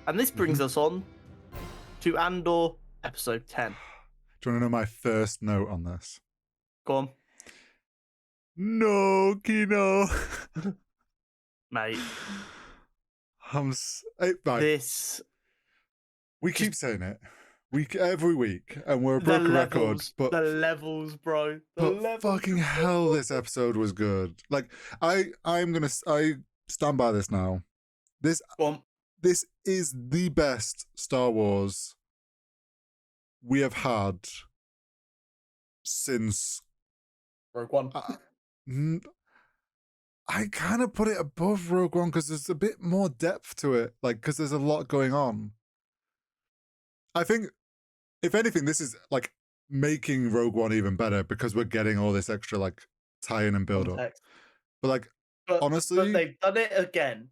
And this brings us on to Andor episode 10. Do you want to know my first note on this? Go on. No, Kino. Mate. Right. We keep saying it. Every week, and we're a broken record. But the levels, bro. Fucking hell, this episode was good. Like, I stand by this now. This is the best Star Wars we have had since Rogue One. I kind of put it above Rogue One because there's a bit more depth to it, like, because there's a lot going on. I think, if anything, this is like making Rogue One even better because we're getting all this extra like tie-in and build-up. But honestly, they've done it again.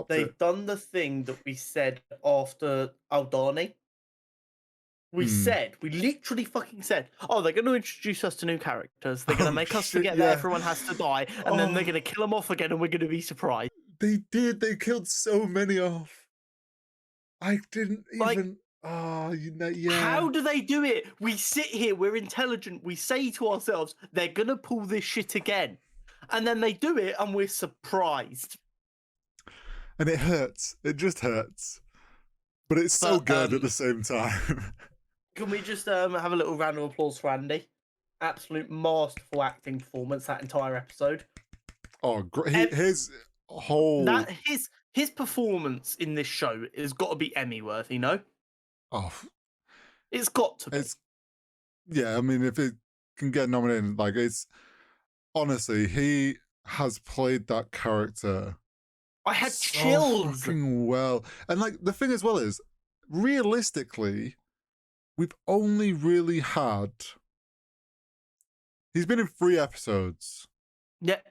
They've done the thing that we said after Aldani. We literally fucking said, oh, they're going to introduce us to new characters. They're going to make us forget that everyone has to die. And then they're going to kill them off again and we're going to be surprised. They did. They killed so many off. I didn't even... How do they do it? We sit here, we're intelligent. We say to ourselves, they're going to pull this shit again. And then they do it and we're surprised. And it hurts. It just hurts. But it's so good at the same time. Can we just have a little round of applause for Andy? Absolute masterful acting performance that entire episode. Oh, great! His performance in this show has got to be Emmy worthy, no? Oh, it's got to be. Yeah, I mean, if it can get nominated, like, it's honestly, he has played that character. I had chills. Fucking well, and like the thing as well is, realistically, we've only really had. He's been in 3 episodes. Yeah.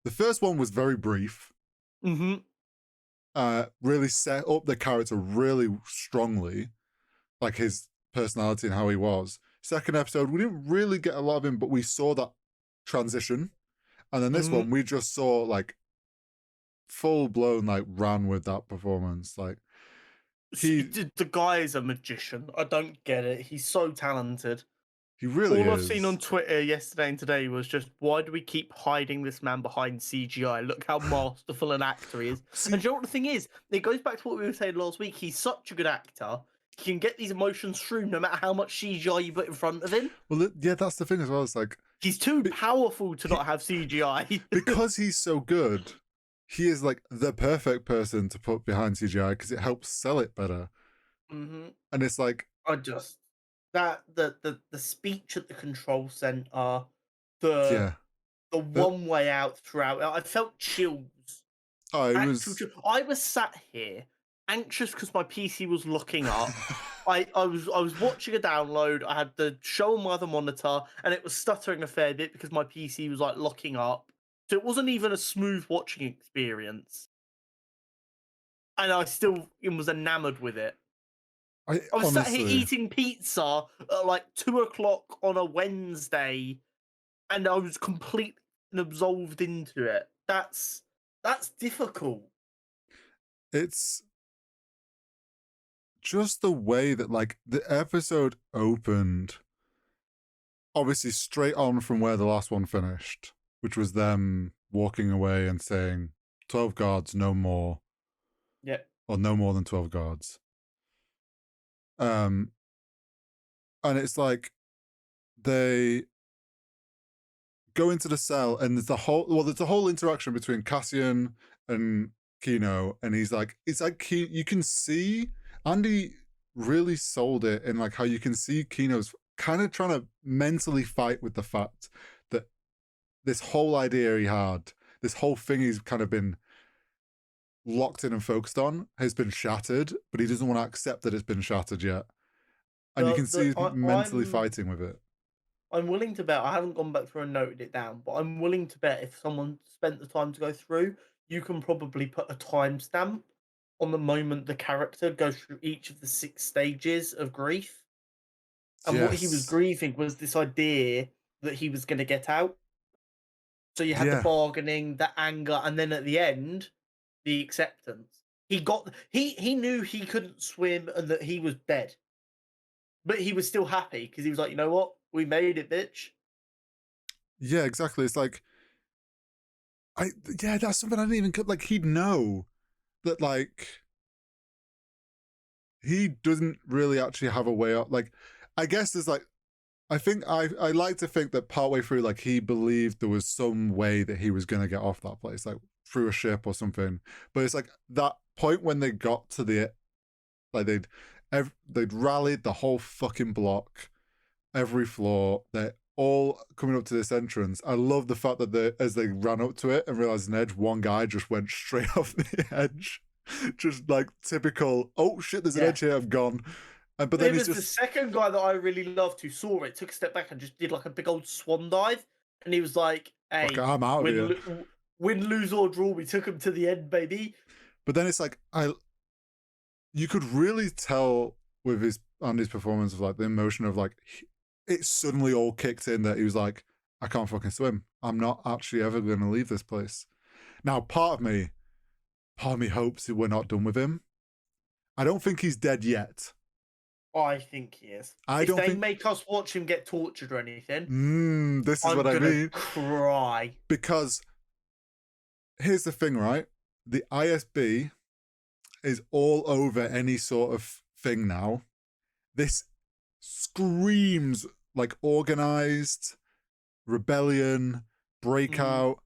The first one was very brief. Mm-hmm. Really set up the character really strongly, like his personality and how he was. Second episode, we didn't really get a lot of him, but we saw that transition. And then this one, we just saw like full blown, like, ran with that performance. Like, the guy is a magician. I don't get it. He's so talented. He really is. All I've seen on Twitter yesterday and today was just, why do we keep hiding this man behind CGI? Look how masterful an actor he is. And you know what the thing is? It goes back to what we were saying last week. He's such a good actor. He can get these emotions through no matter how much CGI you put in front of him. Well, yeah, that's the thing as well. It's like, he's too powerful to not have CGI. Because he's so good, he is like the perfect person to put behind CGI because it helps sell it better. Mm-hmm. And it's like, the speech at the control center, the one way out throughout. I felt chills. I was sat here anxious because my PC was locking up. I was watching a download. I had the show on my other monitor, and it was stuttering a fair bit because my PC was like locking up. So it wasn't even a smooth watching experience. And I still was enamored with it. I was honestly sat here eating pizza at like 2:00 on a Wednesday, and I was completely absolved into it. That's difficult. It's just the way that, like, the episode opened, obviously straight on from where the last one finished, which was them walking away and saying 12 guards, no more. Yeah. Or no more than 12 guards. And it's like they go into the cell and there's a whole interaction between Cassian and Kino, and he's like, it's like you can see Andy really sold it in like how you can see Kino's kind of trying to mentally fight with the fact that this whole idea he had, this whole thing he's kind of been locked in and focused on has been shattered, but he doesn't want to accept that it's been shattered yet. And you can see he's mentally fighting with it. I'm willing to bet, I haven't gone back through and noted it down, but I'm willing to bet if someone spent the time to go through, you can probably put a timestamp on the moment the character goes through each of the 6 stages of grief. And what he was grieving was this idea that he was going to get out. So you had the bargaining, the anger, and then at the end, the acceptance. he knew he couldn't swim and that he was dead, but he was still happy because he was like, you know what, we made it, bitch. Yeah, exactly. It's like yeah, that's something I didn't even like. He'd know that like he doesn't really actually have a way out. Like, I guess there's like I think I like to think that partway through, like he believed there was some way that he was gonna get off that place, like through a ship or something. But it's like that point when they got to the like they'd rallied the whole fucking block, every floor. They're all coming up to this entrance. I love the fact that as they ran up to it and realized an edge, one guy just went straight off the edge, just like typical. Oh shit! There's an Yeah. edge here. I've gone. But then There he's was the just second guy that I really loved who saw it, took a step back and just did like a big old swan dive, and he was like, fuck. "Hey, I'm out of here. win, lose or draw, we took him to the end, baby." But then it's like you could really tell with Andy's performance of like the emotion of like it suddenly all kicked in that he was like, I can't fucking swim. I'm not actually ever going to leave this place. Now, part of me hopes that we're not done with him. I don't think he's dead yet. I think he is. I if don't they think make us watch him get tortured or anything, this is I'm what I gonna mean. cry. Because here's the thing, right? The ISB is all over any sort of thing now. This screams like organized rebellion, breakout.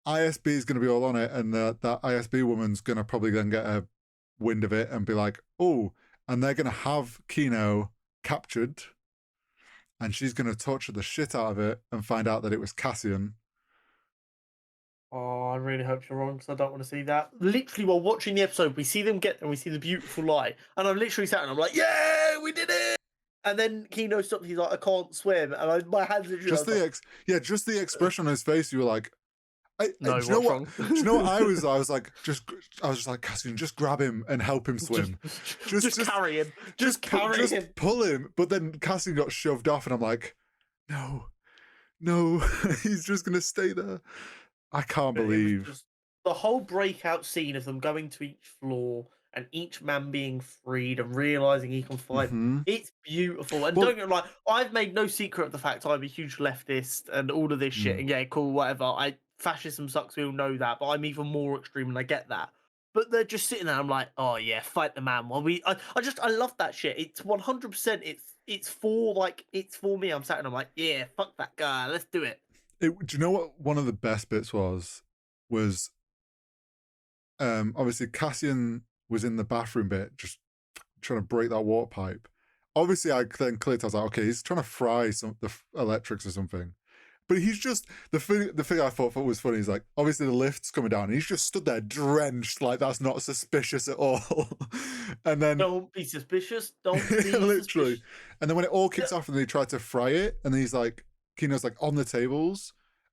ISB is going to be all on it, and that ISB woman's going to probably then get a wind of it and be like, oh, and they're going to have Kino captured, and she's going to torture the shit out of it and find out that it was Cassian. Oh, I really hope you're wrong because I don't want to see that. Literally, while watching the episode, we see them get there and we see the beautiful light. And I'm literally sat and I'm like, yeah, we did it. And then Kino stops. He's like, I can't swim. And my hands literally. Just just the expression on his face. You were like, no, do you know what? wrong? Do you know what I was? I was just like, Cassian, just grab him and help him swim. Just carry him. Just carry him. Pull him. But then Cassian got shoved off, and I'm like, no, he's just gonna stay there. I can't believe the whole breakout scene of them going to each floor and each man being freed and realizing he can fight. It's beautiful. And don't get me wrong, I've made no secret of the fact I'm a huge leftist and all of this shit. And yeah, cool, whatever. Fascism sucks. We all know that, but I'm even more extreme, and I get that. But they're just sitting there. I'm like, oh yeah, fight the man. While I love that shit. It's 100%. It's for me. I'm sat and I'm like, yeah, fuck that guy. Let's do it. Do you know what one of the best bits was obviously Cassian was in the bathroom bit just trying to break that water pipe. Obviously I then clicked, I was like, okay, he's trying to fry the electrics or something. But he's just the thing I thought was funny is like obviously the lift's coming down and he's just stood there drenched, like that's not suspicious at all. And then don't be suspicious. Don't be literally suspicious. And then when it all kicks off and they try to fry it, and then he's like Kino's like on the tables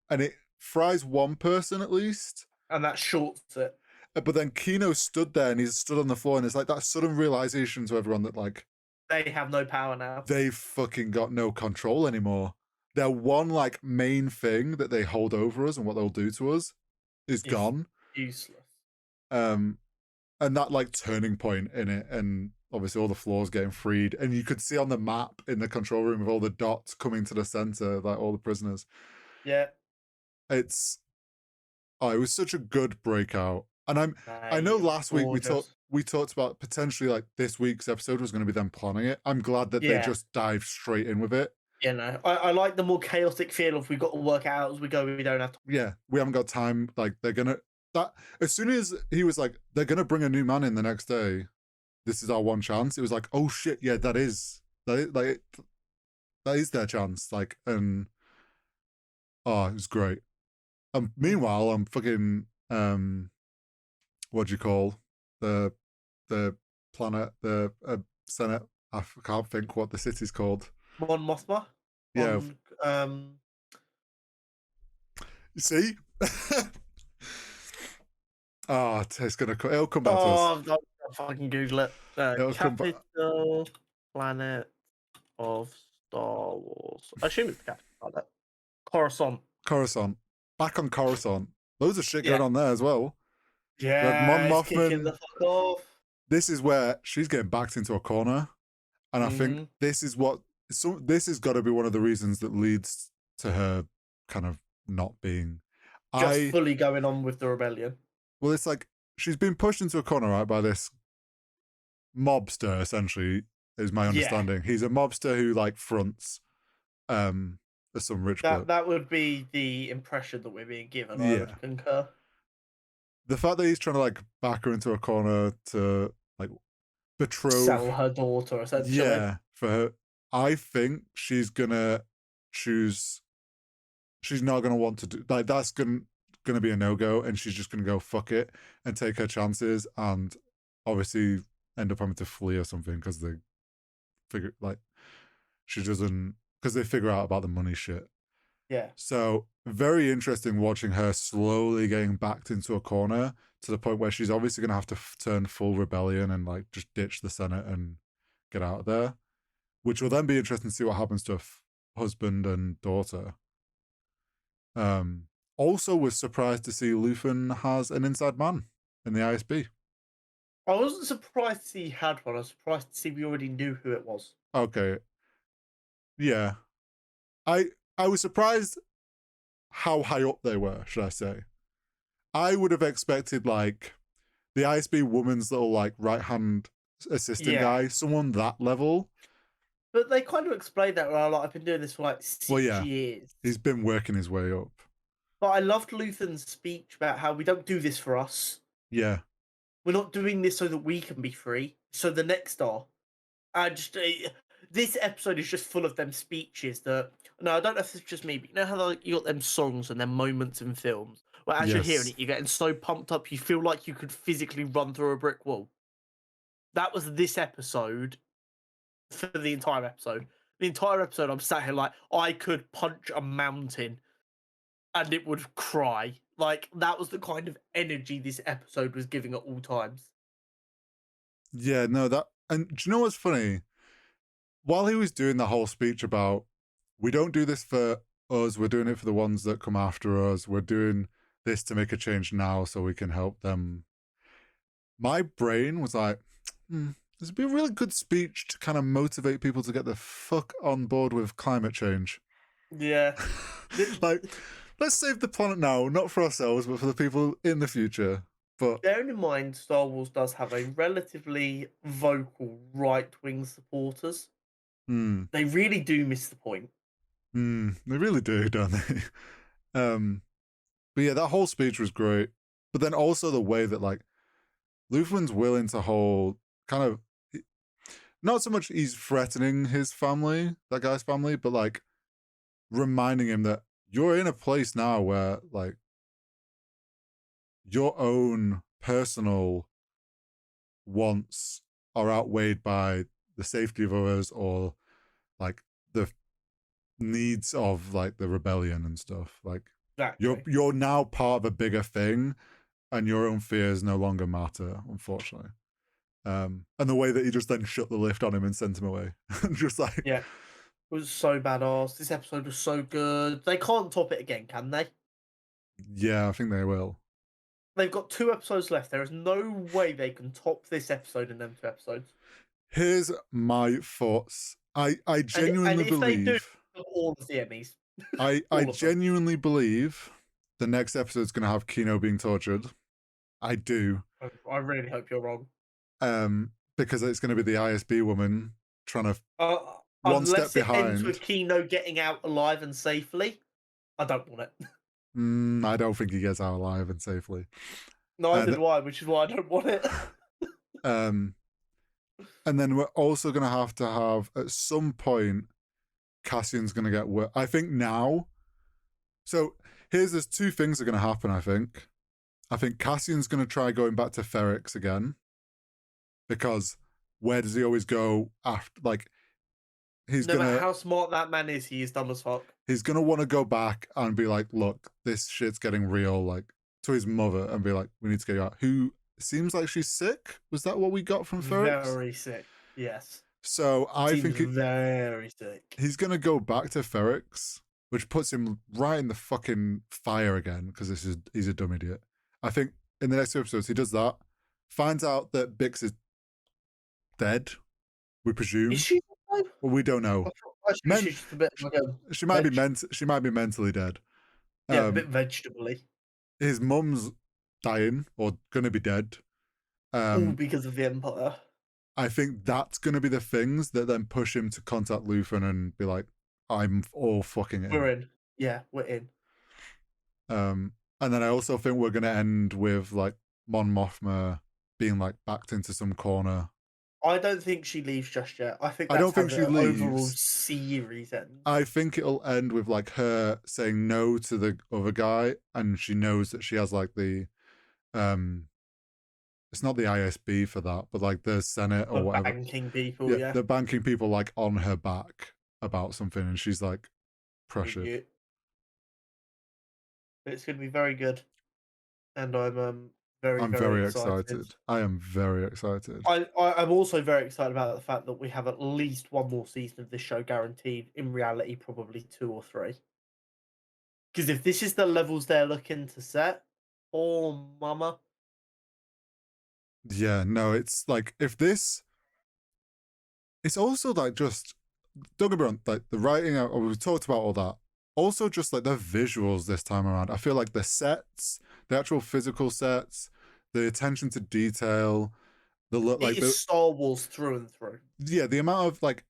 and it fries one person at least. And that shorts it. But then Kino stood there and he's stood on the floor and it's like that sudden realization to everyone that like they have no power now. They've fucking got no control anymore. Their one like main thing that they hold over us and what they'll do to us is gone. Useless. And that like turning point in it, and obviously all the floors getting freed, and you could see on the map in the control room of all the dots coming to the center, like all the prisoners. Yeah. It was such a good breakout. And I know last week we talked about potentially like this week's episode was going to be them planning it. I'm glad that they just dived straight in with it. You know, I like the more chaotic feel of we've got to work out as we go. We don't have to. Yeah, we haven't got time. Like they're gonna as soon as he was like they're gonna bring a new man in the next day. This is our one chance. It was like, oh shit, yeah, that is their chance. Like, and it was great. Meanwhile, I'm fucking what do you call the planet, the Senate? I can't think what the city's called. Mon Mothma. Yeah. You see? It's gonna. It'll come back to us. I'll fucking Google it. Capital planet of Star Wars. I assume it's the capital planet. Coruscant. Coruscant. Back on Coruscant. Loads of shit going on there as well. But Mon Yeah, it's kicking the Mothman, fuck off. this is where she's getting backed into a corner. And I think Mm-hmm. this is what, so this has got to be one of the reasons that leads to her kind of not being. Just fully going on with the rebellion. Well, it's like she's been pushed into a corner, right, by this mobster, essentially, is my Yeah. understanding. He's a mobster who like fronts as some rich bloke. That would be the impression that we're being given, I Yeah. would concur. The fact that he's trying to like back her into a corner to like betroth. Sell her daughter, essentially. Yeah, for her. I think she's gonna choose. She's not gonna want to do like that's gonna be a no go, and she's just gonna go fuck it and take her chances, and obviously end up having to flee or something because they figure like she doesn't because they figure out about the money shit. Yeah. So very interesting watching her slowly getting backed into a corner to the point where she's obviously gonna have to turn full rebellion and like just ditch the Senate and get out of there, which will then be interesting to see what happens to her husband and daughter. Also was surprised to see Luthen has an inside man in the ISB. I wasn't surprised to see he had one. I was surprised to see we already knew who it was. Okay. Yeah. I was surprised how high up they were, should I say. I would have expected like the ISB woman's little like right hand assistant guy, someone that level. But they kind of explained that like I've been doing this for like 6 years. He's been working his way up. But I loved Luthen's speech about how we don't do this for us. Yeah. We're not doing this so that we can be free. So the next are. And just this episode is just full of them speeches that no, I don't know if it's just me, but you know how like, you got them songs and them moments in films where as you're hearing it, you're getting so pumped up you feel like you could physically run through a brick wall. That was this episode for the entire episode. The entire episode, I'm sat here like I could punch a mountain and it would cry. Like that was the kind of energy this episode was giving at all times. Yeah, no, that and do you know what's funny? While he was doing the whole speech about we don't do this for us, we're doing it for the ones that come after us, we're doing this to make a change now so we can help them. My brain was like, this would be a really good speech to kind of motivate people to get the fuck on board with climate change. Yeah. Like, let's save the planet now, not for ourselves, but for the people in the future. But bearing in mind, Star Wars does have a relatively vocal right-wing supporters. They really do miss the point. They really do, don't they? But yeah, that whole speech was great. But then also the way that like Luthen's willing to hold kind of not so much he's threatening his family, that guy's family, but like reminding him that you're in a place now where like your own personal wants are outweighed by the safety of others or like the needs of like the rebellion and stuff. Like exactly. you're now part of a bigger thing and your own fears no longer matter, unfortunately. And the way that he just then shut the lift on him and sent him away. Just like it was so badass. This episode was so good. They can't top it again, can they? Yeah, I think they will. They've got 2 episodes left. There is no way they can top this episode in them 2 episodes. Here's my thoughts. I genuinely believe they do, all of the Emmys. I genuinely believe the next episode is going to have Kino being tortured. I do. I really hope you're wrong. Because it's going to be the ISB woman trying to one step behind. Unless it ends with Kino getting out alive and safely, I don't want it. I don't think he gets out alive and safely. Neither do I, which is why I don't want it. And then we're also going to have at some point Cassian's going to get work. I think now. So there's 2 things are going to happen. I think Cassian's going to try going back to Ferrix again, because where does he always go after? Like he's no matter how smart that man is, he is dumb as fuck. He's gonna want to go back and be like, look, this shit's getting real, like to his mother, and be like, we need to get you out. Who seems like she's sick? Was that what we got from Ferrix? Very sick, yes. So I think very sick. He's gonna go back to Ferrix, which puts him right in the fucking fire again, because he's a dumb idiot. I think in the next 2 episodes, he does that, finds out that Bix is dead, we Is presume. she? Alive? Well, we don't I know. thought she's just a bit like a She might be veg. she might be mentally dead. Yeah, a bit Um, vegetable-y. his mum's dying or gonna be dead. All Um, because of the Empire. I think that's gonna be the things that then push him to contact Luthen and be like, "I'm all fucking We're in." in. Yeah, we're in. And then I also think we're gonna end with like Mon Mothma being like backed into some corner. I don't think she leaves just yet. I think I that's don't how think she the overall leaves. series ends. I think it'll end with like her saying no to the other guy, and she knows that she has like the um it's not the ISB for that, but like the Senate or The whatever. banking people, Yeah, yeah. the banking people like on her back about something, and she's like pressured. Idiot. It's going to be very good, and I'm very, I'm very very excited. excited. I am very excited. I'm also very excited about the fact that we have at least one more season of this show guaranteed. In reality, probably 2 or 3. Because if this is the levels they're looking to set, oh mama, Yeah, no, it's like if this, it's also like just don't get me wrong, like the writing. We've talked about all that. Also, just like the visuals this time around. I feel like the sets, the actual physical sets, the attention to detail, the look, it like is the Star Wars through and through. yeah, the amount of like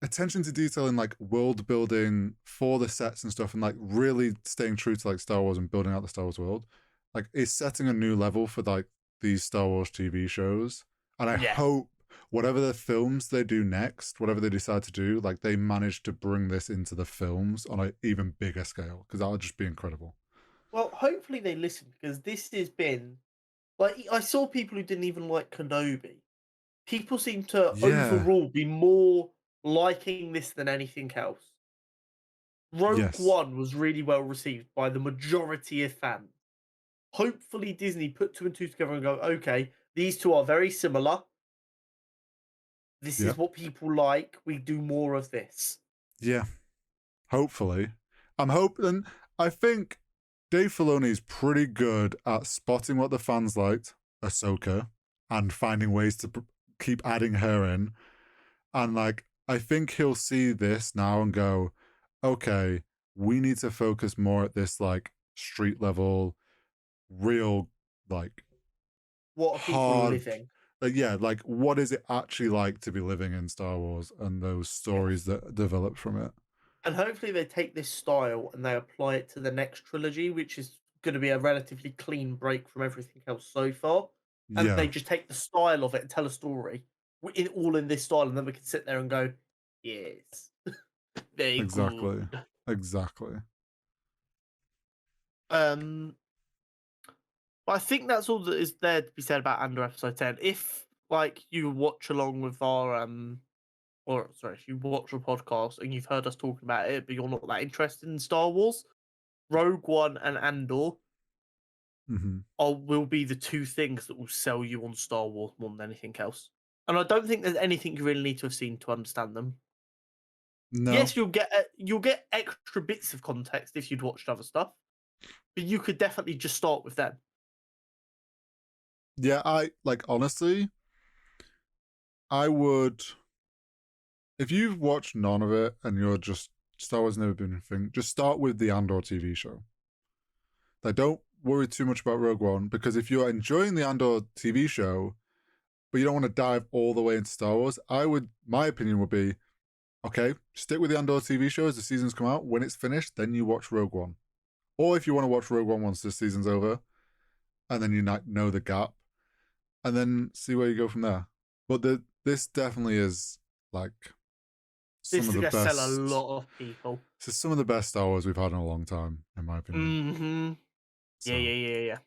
attention to detail and like world building for the sets and stuff, and like really staying true to like Star Wars and building out the Star Wars world, like is setting a new level for like these Star Wars TV shows. And I Yeah. hope whatever the films they do next, whatever they decide to do, like they manage to bring this into the films on an even bigger scale, because that would just be incredible. Well, hopefully they listen because this has been like I saw people who didn't even like Kenobi. People seem to Yeah. overall be more liking this than anything else. Rogue Yes. One was really well received by the majority of fans. Hopefully, Disney put 2 and 2 together and go, okay, these two are very similar. This Yeah. is what people like. We do more of this. Yeah. Hopefully. I'm hoping. I think Dave Filoni is pretty good at spotting what the fans liked, Ahsoka, and finding ways to keep adding her in. And like, I think he'll see this now and go, okay, we need to focus more at this like street level, real, like What are people hard. living? Yeah, like what is it actually like to be living in Star Wars and those stories Yes. that develop from it? And hopefully they take this style and they apply it to the next trilogy, which is going to be a relatively clean break from everything else so far. And they Yeah, just take the style of it and tell a story all in this style, and then we can sit there and go, yes, very exactly. good. Exactly. Um, but I think that's all that is there to be said about Andor episode 10. If like you watch along with our or sorry, if you watch a podcast and you've heard us talking about it, but you're not that interested in Star Wars, Rogue One and Andor Mm-hmm. will be the 2 things that will sell you on Star Wars more than anything else. And I don't think there's anything you really need to have seen to understand them. No. Yes, you'll get extra bits of context if you'd watched other stuff, but you could definitely just start with them. Yeah, I like honestly, I would if you've watched none of it and you're just Star Wars never been a thing, just start with the Andor TV show. Like don't worry too much about Rogue One, because if you're enjoying the Andor TV show, but you don't want to dive all the way into Star Wars, my opinion would be, okay, stick with the Andor TV show as the seasons come out. When it's finished, then you watch Rogue One. Or if you want to watch Rogue One once the season's over, and then you know the gap, and then see where you go from there. But this definitely is like some This of is the gonna sell a best. lot of people. This is some of the best Star Wars we've had in a long time, in my opinion. Mm-hmm. Yeah, So yeah, yeah, yeah.